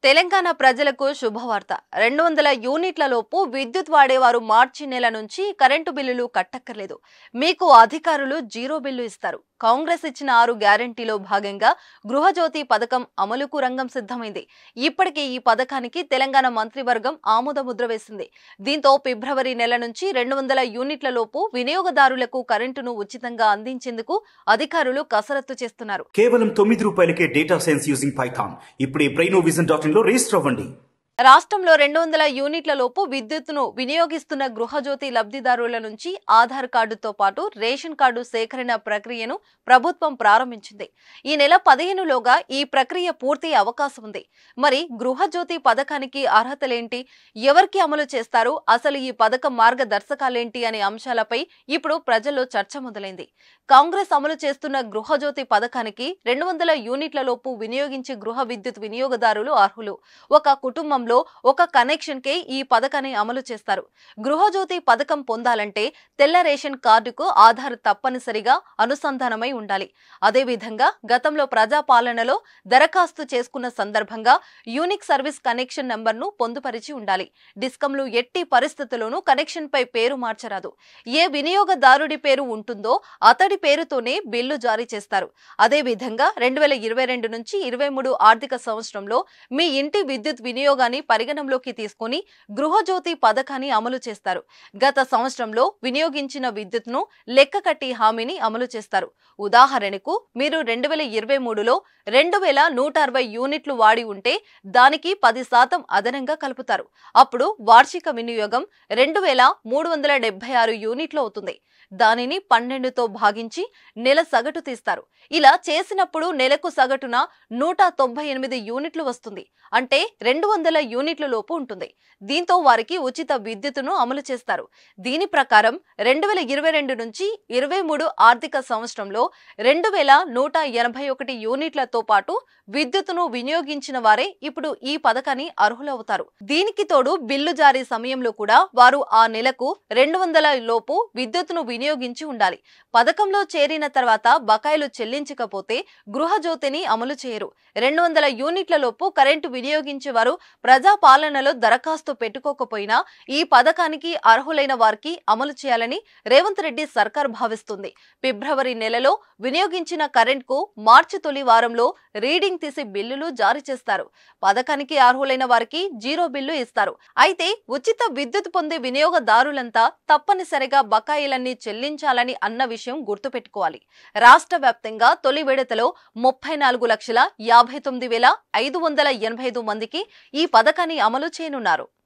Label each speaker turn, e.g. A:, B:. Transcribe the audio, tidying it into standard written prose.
A: తెలంగాణ ప్రజలకు శుభవార్త. 200 యూనిట్ల లోపు విద్యుత్ వాడేవారు మార్చి నెల నుంచి కరెంటు బిల్లులు కట్టక్కర్లేదు. మీకు అధికారులు జీరో బిల్లు ఇస్తారు. కాంగ్రెస్ ఇచ్చిన 6 గ్యారెంటీలో భాగంగా గృహజ్యోతి పథకం అమలుకు రంగం సిద్ధమైంది. ఇప్పటికే ఈ పథకానికి తెలంగాణ మంత్రివర్గం ఆమోద ముద్ర వేసింది. దీంతో ఫిబ్రవరి నెల నుంచి 200 యూనిట్ల లోపు వినియోగదారులకు కరెంటును ఉచితంగా అందించేందుకు అధికారులు కసరత్తు చేస్తున్నారు.
B: కేవలం ₹9కే డేటా సైన్స్ యూజింగ్ పైథాన్. ఇప్పుడే brainovision.in లో రిజిస్టర్ అవ్వండి.
A: రాష్ట్రంలో 200 యూనిట్ల లోపు విద్యుత్తును వినియోగిస్తున్న గృహజ్యోతి లబ్ధిదారుల నుంచి ఆధార్ కార్డుతో పాటు రేషన్ కార్డు సేకరణ ప్రక్రియను ప్రభుత్వం ప్రారంభించింది. ఈ నెల 15లోగా ఈ ప్రక్రియ పూర్తి అవకాశం ఉంది. మరి గృహజ్యోతి పథకానికి అర్హతలేంటి, ఎవరికి అమలు చేస్తారు, అసలు ఈ పథకం మార్గదర్శకాలేంటి అనే అంశాలపై ఇప్పుడు ప్రజల్లో చర్చ మొదలైంది. కాంగ్రెస్ అమలు చేస్తున్న గృహజ్యోతి పథకానికి 200 యూనిట్ల లోపు వినియోగించే గృహ విద్యుత్ వినియోగదారులు అర్హులు. ఒక కుటుంబం ఒక కనెక్షన్ కే ఈ పథకాన్ని అమలు చేస్తారు. గృహజ్యోతి పథకం పొందాలంటే తెల్ల రేషన్ కార్డుకు ఆధార్ తప్పనిసరిగా అనుసంధానమై ఉండాలి. అదేవిధంగా గతంలో ప్రజాపాలనలో దరఖాస్తు చేసుకున్న సందర్భంగా యూనిక్ సర్వీస్ కనెక్షన్ నంబర్ను పొందుపరిచి ఉండాలి. డిస్కంలు ఎట్టి పరిస్థితుల్లోనూ కనెక్షన్ పై పేరు మార్చరాదు. ఏ వినియోగదారుడి పేరు ఉంటుందో అతడి పేరుతోనే బిల్లు జారీ చేస్తారు. అదేవిధంగా 2022 నుంచి 23 ఆర్థిక సంవత్సరంలో మీ ఇంటి విద్యుత్ వినియోగాన్ని పరిగణంలోకి తీసుకుని గృహజ్యోతి పథకాన్ని అమలు చేస్తారు. గత సంవత్సరంలో వినియోగించిన విద్యుత్ను లెక్క కట్టి హామీని అమలు చేస్తారు. ఉదాహరణకు మీరు 2023లో 2160 యూనిట్లు వాడి ఉంటే దానికి 10% అదనంగా కలుపుతారు. అప్పుడు వార్షిక వినియోగం 2376 యూనిట్లు అవుతుంది. దానిని 12తో భాగించి నెల సగటు తీస్తారు. ఇలా చేసినప్పుడు నెలకు సగటున 198 యూనిట్లు వస్తుంది. అంటే 200 యూనిట్ల లోపు ఉంటుంది. దీంతో వారికి ఉచిత విద్యుత్తును అమలు చేస్తారు. దీని ప్రకారం 2022 నుంచి 23 ఆర్థిక సంవత్సరంలో 2181 యూనిట్లతో పాటు విద్యుత్తును వినియోగించిన వారే ఇప్పుడు ఈ పథకాన్ని అర్హులవుతారు. దీనికి తోడు బిల్లు జారీ సమయంలో కూడా వారు ఆ నెలకు 200 లోపు విద్యుత్తును వినియోగించి ఉండాలి. పథకంలో చేరిన తర్వాత బకాయిలు చెల్లించకపోతే గృహజ్యోతిని అమలు చేయరు. 200 యూనిట్ల లోపు కరెంటు వినియోగించే వారు ప్రజాపాలనలో దరఖాస్తు పెట్టుకోకపోయినా ఈ పథకానికి అర్హులైన వారికి అమలు చేయాలని రేవంత్ రెడ్డి సర్కార్ భావిస్తుంది. ఫిబ్రవరి నెలలో వినియోగించిన కరెంట్కు మార్చి తొలి వారంలో రీడింగ్ తీసి బిల్లులు జారీ చేస్తారు. పథకానికి అర్హులైన వారికి జీరో బిల్లు ఇస్తారు. అయితే ఉచిత విద్యుత్ పొందే వినియోగదారులంతా తప్పనిసరిగా బకాయిలన్నీ చెల్లించాలని అన్న విషయం గుర్తుపెట్టుకోవాలి. రాష్ట్ర వ్యాప్తంగా తొలి విడతలో 34,59,585 మందికి ఈ పథకాన్ని అమలు చేయనున్నారు.